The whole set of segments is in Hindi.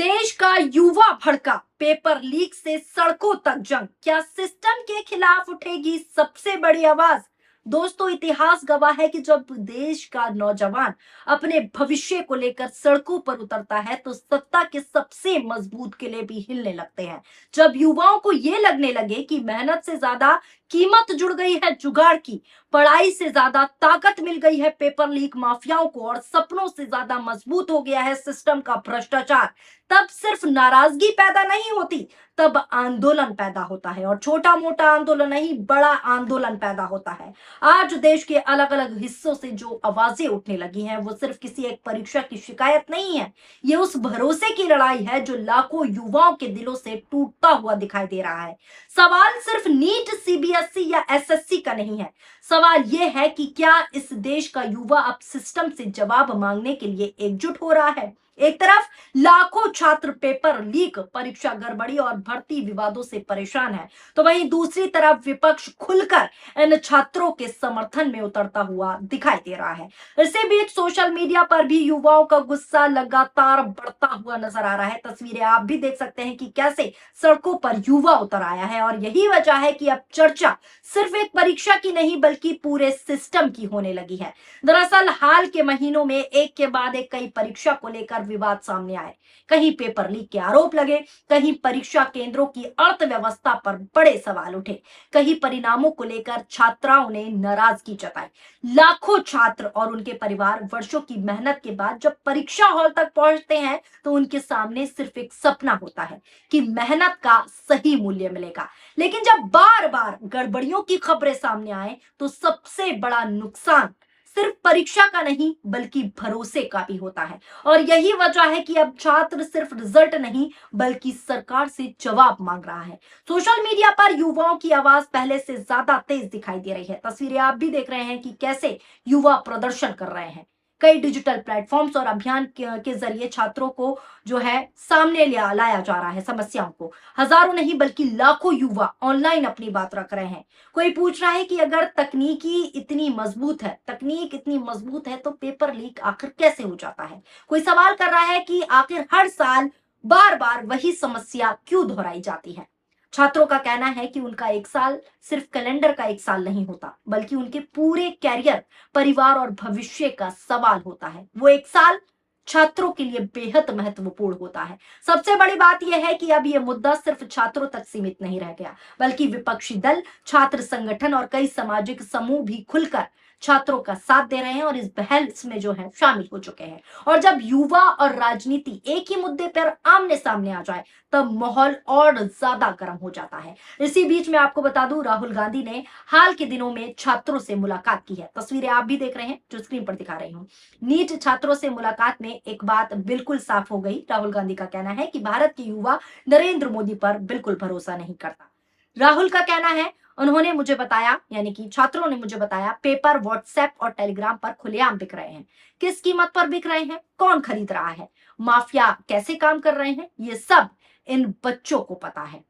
देश का युवा भड़का, पेपर लीक से सड़कों तक जंग, क्या सिस्टम के खिलाफ उठेगी सबसे बड़ी आवाज। दोस्तों, इतिहास गवाह है कि जब देश का नौजवान अपने भविष्य को लेकर सड़कों पर उतरता है तो सत्ता के सबसे मजबूत किले भी हिलने लगते हैं। जब युवाओं को यह लगने लगे कि मेहनत से ज्यादा कीमत जुड़ गई है जुगाड़ की, पढ़ाई से ज्यादा ताकत मिल गई है पेपर लीक माफियाओं को, और सपनों से ज्यादा मजबूत हो गया है सिस्टम का भ्रष्टाचार, तब सिर्फ नाराजगी पैदा नहीं होती, तब आंदोलन पैदा होता है। और छोटा मोटा आंदोलन नहीं, बड़ा आंदोलन पैदा होता है। आज देश के अलग अलग हिस्सों से जो आवाजें उठने लगी हैं वो सिर्फ किसी एक परीक्षा की शिकायत नहीं है, ये उस भरोसे की लड़ाई है जो लाखों युवाओं के दिलों से टूटता हुआ दिखाई दे रहा है। सवाल सिर्फ नीट, सीबीएसई या एसएससी का नहीं है। सवाल यह है कि क्या इस देश का युवा अब सिस्टम से जवाब मांगने के लिए एकजुट हो रहा है। एक तरफ लाखों छात्र पेपर लीक, परीक्षा गड़बड़ी और भर्ती विवादों से परेशान है, तो वहीं दूसरी तरफ विपक्ष खुलकर इन छात्रों के समर्थन में उतरता हुआ दिखाई दे रहा है। इसी बीच सोशल मीडिया पर भी युवाओं का गुस्सा लगातार बढ़ता हुआ नजर आ रहा है। तस्वीरें आप भी देख सकते हैं कि कैसे सड़कों पर युवा उतर आया है, और यही वजह है कि अब चर्चा सिर्फ एक परीक्षा की नहीं बल्कि पूरे सिस्टम की होने लगी है। दरअसल हाल के महीनों में एक के बाद एक कई परीक्षा को लेकर विवाद सामने आए। कहीं पेपर लीक के आरोप लगे, कहीं परीक्षा केंद्रों की अर्थव्यवस्था पर बड़े सवाल उठे, कहीं परिणामों को लेकर छात्राओं ने नाराजगी जताई। लाखों छात्र और उनके परिवार वर्षों की मेहनत के बाद जब परीक्षा हॉल तक पहुंचते हैं तो उनके सामने सिर्फ एक सपना होता है कि मेहनत का सही मूल्य मिलेगा। लेकिन जब बार बार गड़बड़ियों की खबरें सामने आए तो सबसे बड़ा नुकसान सिर्फ परीक्षा का नहीं बल्कि भरोसे का भी होता है। और यही वजह है कि अब छात्र सिर्फ रिजल्ट नहीं बल्कि सरकार से जवाब मांग रहा है। सोशल मीडिया पर युवाओं की आवाज पहले से ज्यादा तेज दिखाई दे रही है। तस्वीरें आप भी देख रहे हैं कि कैसे युवा प्रदर्शन कर रहे हैं। कई डिजिटल प्लेटफॉर्म्स और अभियान के जरिए छात्रों को जो है सामने लाया जा रहा है समस्याओं को। हजारों नहीं बल्कि लाखों युवा ऑनलाइन अपनी बात रख रहे हैं। कोई पूछ रहा है कि अगर तकनीक इतनी मजबूत है तो पेपर लीक आखिर कैसे हो जाता है। कोई सवाल कर रहा है कि आखिर हर साल बार बार वही समस्या क्यों दोहराई जाती है। छात्रों का कहना है कि उनका एक साल सिर्फ कैलेंडर का एक साल नहीं होता बल्कि उनके पूरे कैरियर, परिवार और भविष्य का सवाल होता है। वो एक साल छात्रों के लिए बेहद महत्वपूर्ण होता है। सबसे बड़ी बात यह है कि अब यह मुद्दा सिर्फ छात्रों तक सीमित नहीं रह गया बल्कि विपक्षी दल, छात्र संगठन और कई सामाजिक समूह भी खुलकर छात्रों का साथ दे रहे हैं और इस बहस में जो है शामिल हो चुके हैं। और जब युवा और राजनीति एक ही मुद्दे पर आमने सामने आ जाए तब माहौल और ज्यादा गर्म हो जाता है। इसी बीच में आपको बता दूं, राहुल गांधी ने हाल के दिनों में छात्रों से मुलाकात की है। तस्वीरें आप भी देख रहे हैं जो स्क्रीन पर दिखा रही हूं। नीट छात्रों से मुलाकात में एक बात बिल्कुल साफ हो गई। राहुल गांधी का कहना है कि भारत के युवा नरेंद्र मोदी पर बिल्कुल भरोसा नहीं करता। राहुल का कहना है, उन्होंने मुझे बताया, यानी कि छात्रों ने मुझे बताया, पेपर व्हाट्सएप और टेलीग्राम पर खुलेआम बिक रहे हैं। किस कीमत पर बिक रहे हैं, कौन खरीद रहा है, माफिया कैसे काम कर रहे हैं, ये सब इन बच्चों को पता है।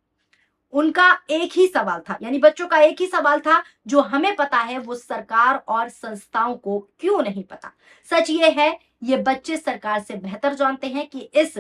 उनका एक ही सवाल था, यानी बच्चों का एक ही सवाल था, जो हमें पता है वो सरकार और संस्थाओं को क्यों नहीं पता। सच ये है, ये बच्चे सरकार से बेहतर जानते हैं कि इस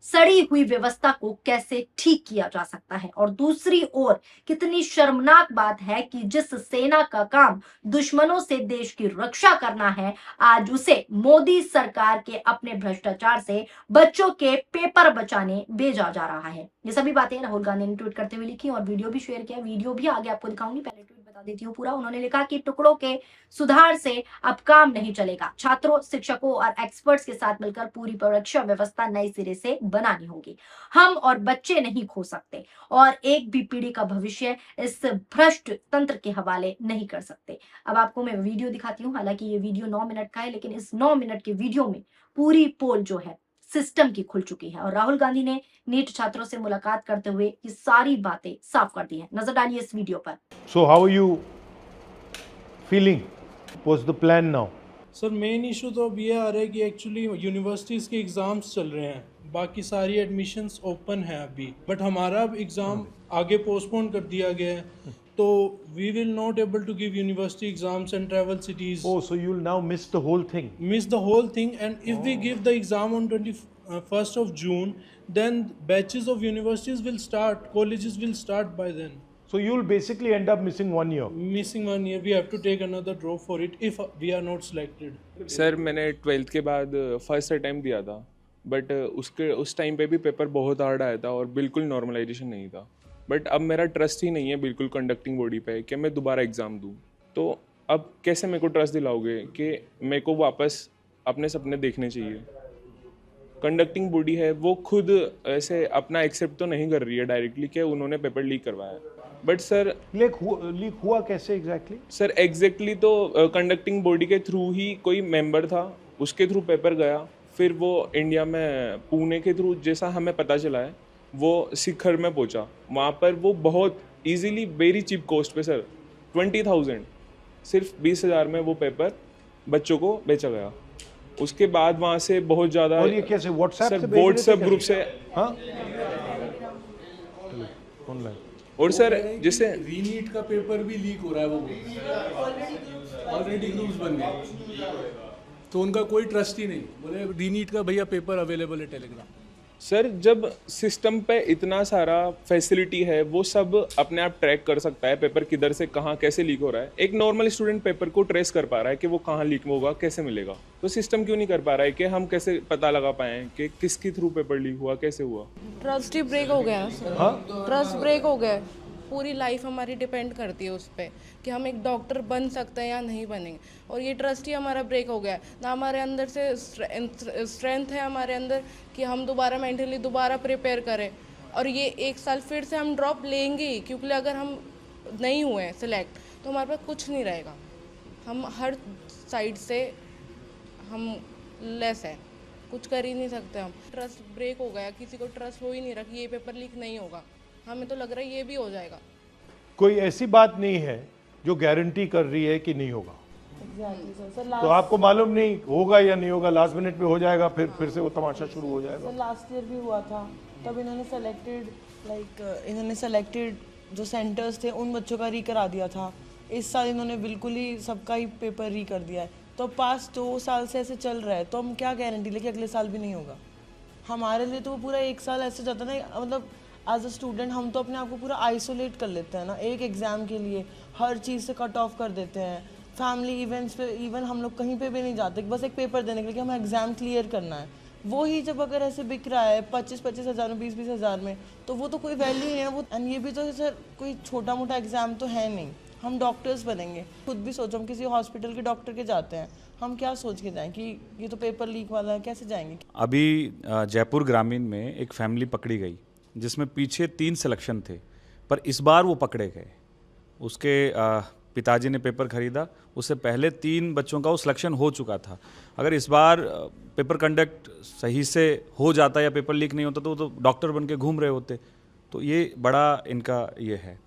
सड़ी हुई व्यवस्था को कैसे ठीक किया जा सकता है। और दूसरी ओर कितनी शर्मनाक बात है कि जिस सेना का काम दुश्मनों से देश की रक्षा करना है, आज उसे मोदी सरकार के अपने भ्रष्टाचार से बच्चों के पेपर बचाने भेजा जा रहा है। ये सभी बातें राहुल गांधी ने ट्वीट करते हुए लिखी और वीडियो भी शेयर किया। वीडियो भी आगे आपको दिखाऊंगी, पहले ट्वीट बता देती हूँ पूरा। उन्होंने लिखा कि टुकड़ों के सुधार से अब काम नहीं चलेगा, छात्रों, शिक्षकों और एक्सपर्ट्स के साथ मिलकर पूरी परीक्षा व्यवस्था नए सिरे से बनानी होगी। हम और बच्चे नहीं खो सकते और एक भी पीढ़ी का भविष्य इस भ्रष्ट तंत्र के हवाले नहीं कर सकते। अब आपको मैं वीडियो दिखाती हूँ। हालांकि ये वीडियो 9 मिनट का है, लेकिन इस 9 मिनट के वीडियो में पूरी पोल जो है सिस्टम की खुल चुकी है और राहुल गांधी ने नीट छात्रों से मुलाकात करते हुए ये सारी बातें साफ कर दी है। नजर डालिए इस वीडियो पर। So how are you feeling? What's the plan now? Sir main issue तो अब ये आ रहा है कि एक्चुअली यूनिवर्सिटीज़ के एग्ज़ाम्स चल रहे हैं, बाकी सारी एडमिशन्स ओपन है अभी, बट हमारा अब एग्ज़ाम आगे पोस्टपोन कर दिया गया है, तो we will not able to give university exams and travel cities, Oh, so you'll now miss the whole thing. miss the whole thing. And if we give the exam on 21st of June, then batches of universities will start, colleges will start by then. So you'll basically end up missing 1 year. Missing 1 year, we have to take another draw for it if we are not selected. Sir मैंने 12th के बाद फर्स्ट अटैम्प्ट दिया था, बट उस टाइम पे भी पेपर बहुत हार्ड आया था और बिल्कुल नॉर्मलाइजेशन नहीं था। बट अब मेरा ट्रस्ट ही नहीं है बिल्कुल कंडक्टिंग बॉडी पे कि मैं दोबारा एग्ज़ाम दूँ। तो अब कैसे मेरे को ट्रस्ट दिलाओगे कि मेरे को वापस अपने सपने देखने चाहिए? कंडक्टिंग बॉडी है वो खुद ऐसे अपना एक्सेप्ट तो नहीं कर रही है डायरेक्टली कि उन्होंने पेपर लीक करवाया। बट सर लीक हुआ कैसे एग्जैक्टली? सर एग्जैक्टली तो कंडक्टिंग बॉडी के थ्रू ही कोई मेंबर था, उसके थ्रू पेपर गया, फिर वो इंडिया में पुणे के थ्रू जैसा हमें पता चला है वो शिखर में पहुंचा। वहाँ पर वो बहुत इजीली वेरी चीप कॉस्ट पे सर 20,000 सिर्फ 20,000 में वो पेपर बच्चों को बेचा गया। उसके बाद वहाँ से बहुत ज़्यादा और ये कैसे व्हाट्सएप सर से भेज रहे थे व्हाट्सएप ग्रुप कैसे? से हाँ ऑनलाइन। और सर जैसे रीनीट का पेपर भी लीक हो रहा है, वो ऑलरेडी ग्रुप्स बन गए, तो उनका कोई ट्रस्ट ही नहीं। बोले रीनीट का भैया पेपर अवेलेबल है टेलीग्राम। सर जब सिस्टम पे इतना सारा फैसिलिटी है, वो सब अपने आप ट्रैक कर सकता है पेपर किधर से कहाँ कैसे लीक हो रहा है। एक नॉर्मल स्टूडेंट पेपर को ट्रेस कर पा रहा है कि वो कहाँ लीक होगा, कैसे मिलेगा, तो सिस्टम क्यों नहीं कर पा रहा है कि हम कैसे पता लगा पाएँ कि किसके थ्रू पेपर लीक हुआ, कैसे हुआ? ट्रस्ट ही ब्रेक हो गया सर। हाँ? ट्रस्ट ब्रेक हो गया। पूरी लाइफ हमारी डिपेंड करती है उस पर कि हम एक डॉक्टर बन सकते हैं या नहीं बनेंगे, और ये ट्रस्ट ही हमारा ब्रेक हो गया है ना। हमारे अंदर से स्ट्रेंथ है हमारे अंदर कि हम दोबारा मेंटली दोबारा प्रिपेयर करें, और ये एक साल फिर से हम ड्रॉप लेंगे ही, क्योंकि अगर हम नहीं हुए सिलेक्ट तो हमारे पास कुछ नहीं रहेगा। हम हर साइड से हम लेस है, कुछ कर ही नहीं सकते। हम ट्रस्ट ब्रेक हो गया, किसी को ट्रस्ट हो ही नहीं रहा कि ये पेपर लीक नहीं होगा। हमें तो लग रहा है ये भी हो जाएगा। कोई ऐसी बात नहीं है जो गारंटी कर रही है कि नहीं होगा। तो आपको मालूम नहीं होगा या नहीं होगा, लास्ट मिनट में हो जाएगा, फिर से वो तमाशा शुरू हो जाएगा। लास्ट ईयर भी हुआ था, तब इन्होंने सेलेक्टेड जो सेंटर्स थे उन बच्चों का री करा दिया था। इस साल इन्होंने बिल्कुल ही सबका ही पेपर री कर दिया है। तो पास 2 साल से ऐसे चल रहा है, तो हम क्या गारंटी ले कि अगले साल भी नहीं होगा। हमारे लिए तो वो पूरा 1 साल ऐसे जाता ना, मतलब एज अ स्टूडेंट हम तो अपने आप को पूरा आइसोलेट कर लेते हैं ना, एक एग्ज़ाम के लिए हर चीज़ से कट ऑफ कर देते हैं। फैमिली इवेंट्स पे इवन हम लोग कहीं पे भी नहीं जाते, बस एक पेपर देने के लिए कि हमें एग्ज़ाम क्लियर करना है। वो ही जब अगर ऐसे बिक रहा है 25-25 हज़ार में, 20-20 हज़ार में, तो वो तो कोई वैल्यू नहीं है वो। एंड ये भी तो सर कोई छोटा मोटा एग्ज़ाम तो है नहीं। हम डॉक्टर्स बनेंगे, खुद भी सोचो, हम किसी हॉस्पिटल के डॉक्टर के जाते हैं, हम क्या सोच के जाएं कि ये तो पेपर लीक वाला है, कैसे जाएंगे? अभी जयपुर ग्रामीण में एक फैमिली पकड़ी गई जिसमें पीछे 3 सिलेक्शन थे, पर इस बार वो पकड़े गए। उसके पिताजी ने पेपर खरीदा, उससे पहले 3 बच्चों का वो सिलेक्शन हो चुका था। अगर इस बार पेपर कंडक्ट सही से हो जाता या पेपर लीक नहीं होता तो वो तो डॉक्टर बन के घूम रहे होते। तो ये बड़ा इनका ये है।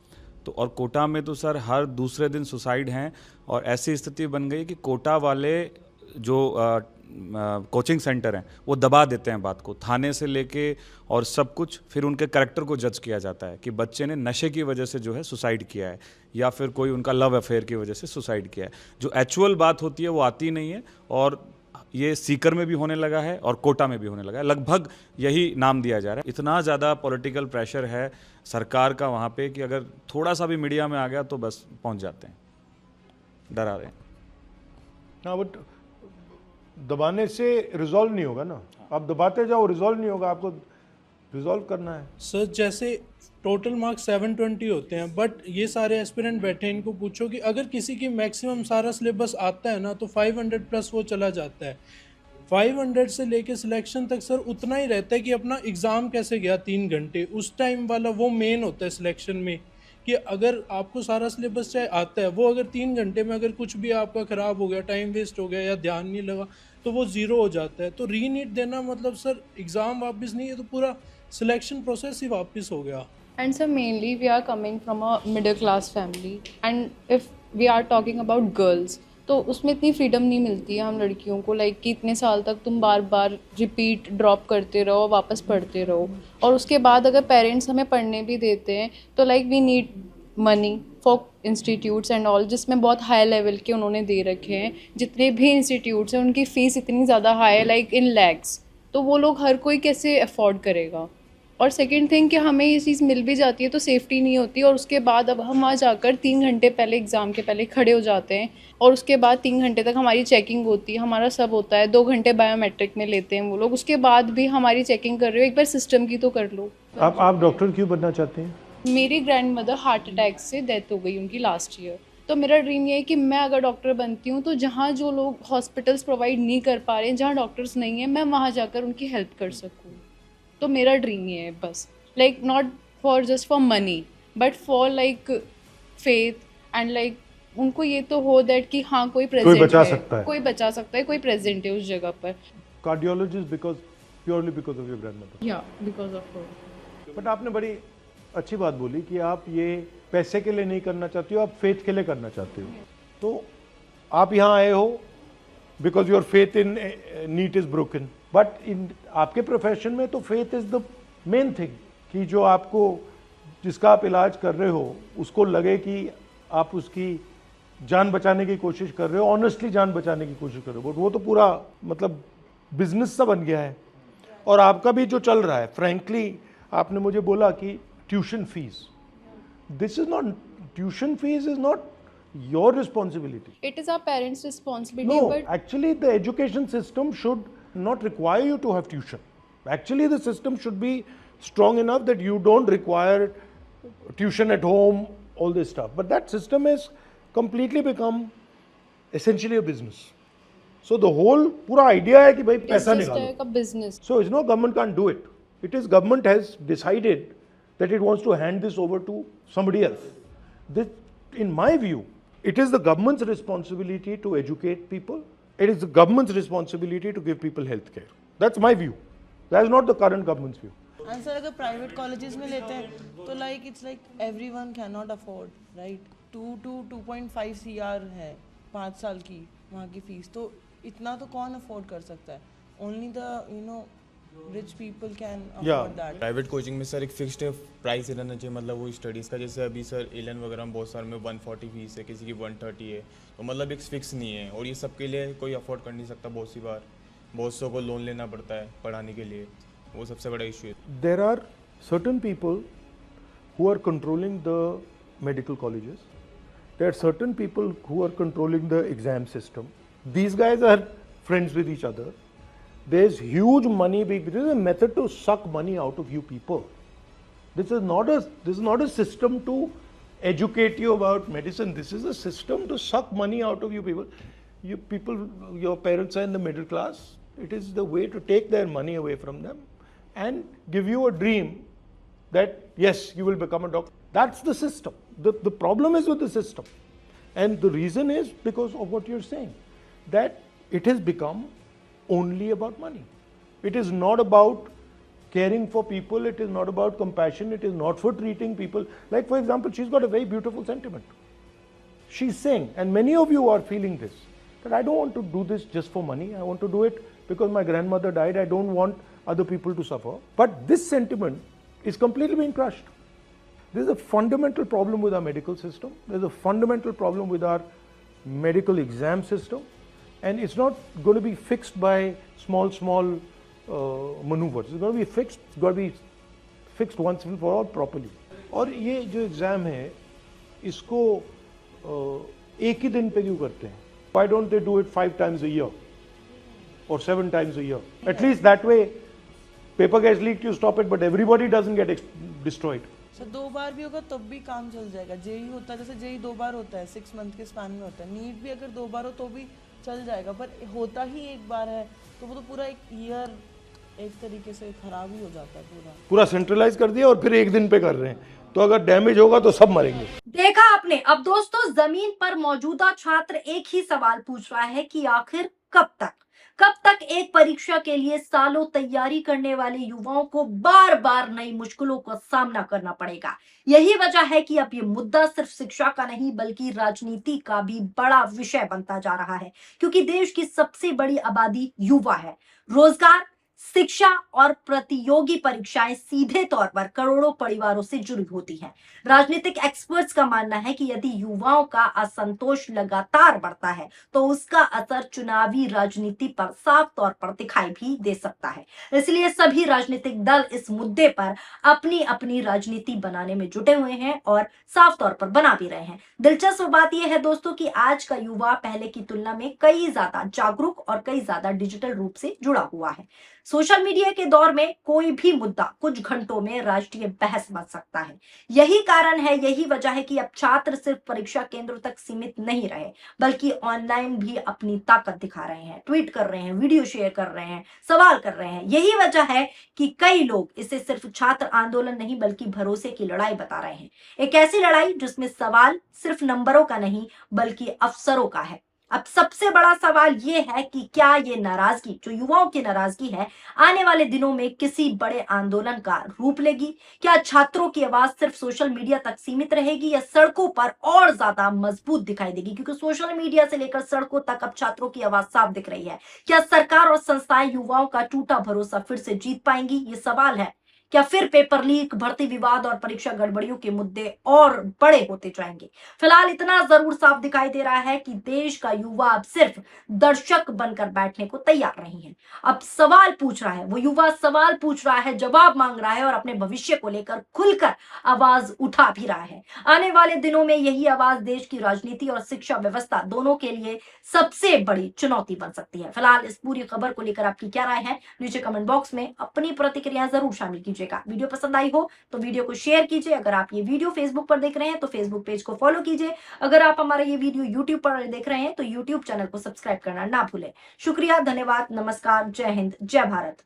तो और कोटा में तो सर हर दूसरे दिन सुसाइड हैं, और ऐसी स्थिति बन गई कि कोटा वाले जो कोचिंग सेंटर हैं वो दबा देते हैं बात को, थाने से लेके और सब कुछ। फिर उनके कैरेक्टर को जज किया जाता है कि बच्चे ने नशे की वजह से जो है सुसाइड किया है, या फिर कोई उनका लव अफेयर की वजह से सुसाइड किया है। जो एक्चुअल बात होती है वो आती नहीं है, और ये सीकर में भी होने लगा है और कोटा में भी होने लगा है। लगभग यही नाम दिया जा रहा है। इतना ज़्यादा पॉलिटिकल प्रेशर है सरकार का वहाँ पे कि अगर थोड़ा सा भी मीडिया में आ गया तो बस पहुँच जाते हैं, डरा रहे हैं। हाँ, बट दबाने से रिजॉल्व नहीं होगा ना। आप दबाते जाओ, रिजॉल्व नहीं होगा, आपको रिजॉल्व करना है। सर जैसे टोटल मार्क्स 720 होते हैं, बट ये सारे एस्पिरेंट बैठे हैं, इनको पूछो कि अगर किसी की मैक्सिमम सारा सिलेबस आता है ना तो 500 प्लस वो चला जाता है। 500 से लेके सिलेक्शन तक सर उतना ही रहता है कि अपना एग्ज़ाम कैसे गया 3 घंटे, उस टाइम वाला वो मेन होता है सिलेक्शन में। कि अगर आपको सारा सिलेबस चाहे आता है, वो अगर 3 घंटे में अगर कुछ भी आपका ख़राब हो गया, टाइम वेस्ट हो गया या ध्यान नहीं लगा, तो वो ज़ीरो हो जाता है। तो रीनीट देना मतलब सर एग्ज़ाम वापस नहीं है, तो पूरा सिलेक्शन प्रोसेस ही वापस हो गया। And so mainly we are coming from a middle class family, and if we are talking about girls, तो उसमें इतनी फ्रीडम नहीं मिलती है हम लड़कियों को, लाइक कि इतने साल तक तुम बार बार रिपीट ड्रॉप करते रहो, वापस पढ़ते रहो, और उसके बाद अगर पेरेंट्स हमें पढ़ने भी देते हैं तो like we need money for institutes and all, जिसमें बहुत हाई लेवल के उन्होंने दे रखे हैं। जितने भी इंस्टीट्यूट्स हैं उनकी फ़ीस इतनी ज़्यादा हाई है, लाइक इन लैक्स, तो वो लोग हर कोई कैसे अफोर्ड करेगा। और सेकंड थिंग कि हमें ये चीज़ मिल भी जाती है तो सेफ्टी नहीं होती, और उसके बाद अब हम वहाँ जाकर 3 घंटे पहले एग्ज़ाम के पहले खड़े हो जाते हैं, और उसके बाद 3 घंटे तक हमारी चेकिंग होती है, हमारा सब होता है, 2 घंटे बायोमेट्रिक में लेते हैं वो लोग, उसके बाद भी हमारी चेकिंग कर रहे हो, एक बार सिस्टम की तो कर लो। आप डॉक्टर क्यों बनना चाहते हैं? मेरी ग्रैंड मदर हार्ट अटैक से डेथ हो गई उनकी लास्ट ईयर, तो मेरा ड्रीम ये है कि मैं अगर डॉक्टर बनती हूँ तो जहाँ जो लोग हॉस्पिटल्स प्रोवाइड नहीं कर पा रहे हैं, जहाँ डॉक्टर्स नहीं हैं, मैं वहाँ जाकर उनकी हेल्प कर सकूँ। तो मेरा ड्रीम ये है बस, like not for just for money but for like faith and like उनको ये तो हो दैट कि हाँ कोई प्रेजेंट बचा सकता है। कोई बचा सकता है, कोई प्रेजेंट है उस जगह पर। Cardiologist purely because of your grandmother? या बिकॉज ऑफ हर। बट आपने बड़ी अच्छी बात बोली कि आप ये पैसे के लिए नहीं करना चाहती हो, आप फेथ के लिए करना चाहते हो। तो आप यहाँ आए हो because your faith in NEET is broken, but in आपके प्रोफेशन में तो faith is the main thing, कि जो आपको जिसका आप इलाज कर रहे हो उसको लगे कि आप उसकी जान बचाने की कोशिश कर रहे हो, ऑनेस्टली जान बचाने की कोशिश कर रहे हो। बट वो तो पूरा मतलब बिजनेस सा बन गया है। और आपका भी जो चल रहा है, फ्रैंकली आपने मुझे बोला कि tuition fees, this is not, tuition fees is not your responsibility. It is our parents' responsibility, No, but actually the education system should not require you to have tuition. Actually the system should be strong enough that you don't require tuition at home, all this stuff. But that system has completely become essentially a business. So the whole पूरा idea है कि भाई it's पैसा just निकालो. like a business. So it's no, government can't do it. It is government has decided that it wants to hand this over to somebody else. This, in my view, it is the government's responsibility to educate people. It is the government's responsibility to give people health care. That's my view. That is not the current government's view. And sir अगर प्राइवेट कॉलेजेस में लेते हैं तो like it's like everyone can not afford, right? 2.5 CR है 5 साल की वहाँ की फीस, तो इतना तो कौन अफोर्ड कर सकता है? Only the rich people can afford that. Private coaching में सर एक फिक्स्ड प्राइस रहना चाहिए, मतलब वो स्टडीज़ का, जैसे अभी सर एलन वगैरह में बहुत सारे में 140 फीस है, किसी की 130 है, तो मतलब एक फिक्स नहीं है, और ये सबके लिए कोई अफोर्ड कर नहीं सकता. बहुत सी बार बहुत सौ को लोन लेना पड़ता है पढ़ाने के लिए, वो सबसे बड़ा इशू है. There are certain people who are controlling the medical colleges. There are certain people who are controlling the exam system. These guys are friends with each other. There's huge money. This is a method to suck money out of you people. This is not a system to educate you about medicine. This is a system to suck money out of you people. You people, your parents are in the middle class. It is the way to take their money away from them and give you a dream that yes, you will become a doctor. That's the system. The problem is with the system, and the reason is because of what you're saying, that it has become only about money. It is not about caring for people. It is not about compassion. It is not for treating people. Like for example, she's got a very beautiful sentiment. She's saying, and many of you are feeling this, that I don't want to do this just for money. I want to do it because my grandmother died. I don't want other people to suffer. But this sentiment is completely being crushed. There is a fundamental problem with our medical system. There is a fundamental problem with our medical exam system. And it's not going to be fixed by small maneuvers. It's going to be fixed. It's got to be fixed once and for all properly. और ये जो एग्ज़ाम है इसको एक ही दिन पे क्यों करते हैं? Why don't they do it 5 times a year or 7 times a year? At least that way, paper gets leaked, you stop it, but everybody doesn't get destroyed. Sir 2 बार भी होगा तब भी काम चल जाएगा. जेई होता है, जैसे जेई 2 बार होता है, 6 मंथ के स्पैन में होता है. नीट भी अगर 2 बार हो तो भी चल जाएगा, पर होता ही एक बार है तो वो तो पूरा एक ईयर एक तरीके से खराब ही हो जाता है. पूरा सेंट्रलाइज कर दिया और फिर एक दिन पे कर रहे हैं, तो अगर डैमेज होगा तो सब मरेंगे. देखा आपने. अब दोस्तों, जमीन पर मौजूदा छात्र एक ही सवाल पूछ रहा है कि आखिर कब तक. कब तक एक परीक्षा के लिए सालों तैयारी करने वाले युवाओं को बार बार नई मुश्किलों का सामना करना पड़ेगा? यही वजह है कि अब ये मुद्दा सिर्फ शिक्षा का नहीं बल्कि राजनीति का भी बड़ा विषय बनता जा रहा है, क्योंकि देश की सबसे बड़ी आबादी युवा है। रोजगार, शिक्षा और प्रतियोगी परीक्षाएं सीधे तौर पर करोड़ों परिवारों से जुड़ी होती हैं। राजनीतिक एक्सपर्ट्स का मानना है कि यदि युवाओं का असंतोष लगातार बढ़ता है तो उसका असर चुनावी राजनीति पर साफ तौर पर दिखाई भी दे सकता है। इसलिए सभी राजनीतिक दल इस मुद्दे पर अपनी अपनी राजनीति बनाने में जुटे हुए हैं और साफ तौर पर बना भी रहे हैं। दिलचस्प बात यह है दोस्तों कि आज का युवा पहले की तुलना में कई ज्यादा जागरूक और कई ज्यादा डिजिटल रूप से जुड़ा हुआ है। सोशल मीडिया के दौर में कोई भी मुद्दा कुछ घंटों में राष्ट्रीय बहस बन सकता है। यही कारण है, यही वजह है कि अब छात्र सिर्फ परीक्षा केंद्रों तक सीमित नहीं रहे बल्कि ऑनलाइन भी अपनी ताकत दिखा रहे हैं, ट्वीट कर रहे हैं, वीडियो शेयर कर रहे हैं, सवाल कर रहे हैं। यही वजह है कि कई लोग इसे सिर्फ छात्र आंदोलन नहीं बल्कि भरोसे की लड़ाई बता रहे हैं। एक ऐसी लड़ाई जिसमें सवाल सिर्फ नंबरों का नहीं बल्कि अफसरों का है। अब सबसे बड़ा सवाल यह है कि क्या ये नाराजगी, जो युवाओं की नाराजगी है, आने वाले दिनों में किसी बड़े आंदोलन का रूप लेगी? क्या छात्रों की आवाज सिर्फ सोशल मीडिया तक सीमित रहेगी या सड़कों पर और ज्यादा मजबूत दिखाई देगी? क्योंकि सोशल मीडिया से लेकर सड़कों तक अब छात्रों की आवाज साफ दिख रही है। क्या सरकार और संस्थाएं युवाओं का टूटा भरोसा फिर से जीत पाएंगी? ये सवाल है। क्या फिर पेपर लीक, भर्ती विवाद और परीक्षा गड़बड़ियों के मुद्दे और बड़े होते जाएंगे? फिलहाल इतना जरूर साफ दिखाई दे रहा है कि देश का युवा अब सिर्फ दर्शक बनकर बैठने को तैयार नहीं है। अब सवाल पूछ रहा है, वो युवा सवाल पूछ रहा है, जवाब मांग रहा है और अपने भविष्य को लेकर खुलकर आवाज उठा भी रहा है। आने वाले दिनों में यही आवाज देश की राजनीति और शिक्षा व्यवस्था दोनों के लिए सबसे बड़ी चुनौती बन सकती है। फिलहाल इस पूरी खबर को लेकर आपकी क्या राय है? नीचे कमेंट बॉक्स में अपनी प्रतिक्रिया जरूर शामिल कीजिए। वीडियो पसंद आई हो तो वीडियो को शेयर कीजिए। अगर आप ये वीडियो फेसबुक पर देख रहे हैं तो फेसबुक पेज को फॉलो कीजिए। अगर आप हमारा ये वीडियो यूट्यूब पर देख रहे हैं तो यूट्यूब चैनल को सब्सक्राइब करना ना भूलें। शुक्रिया, धन्यवाद, नमस्कार, जय हिंद, जय भारत।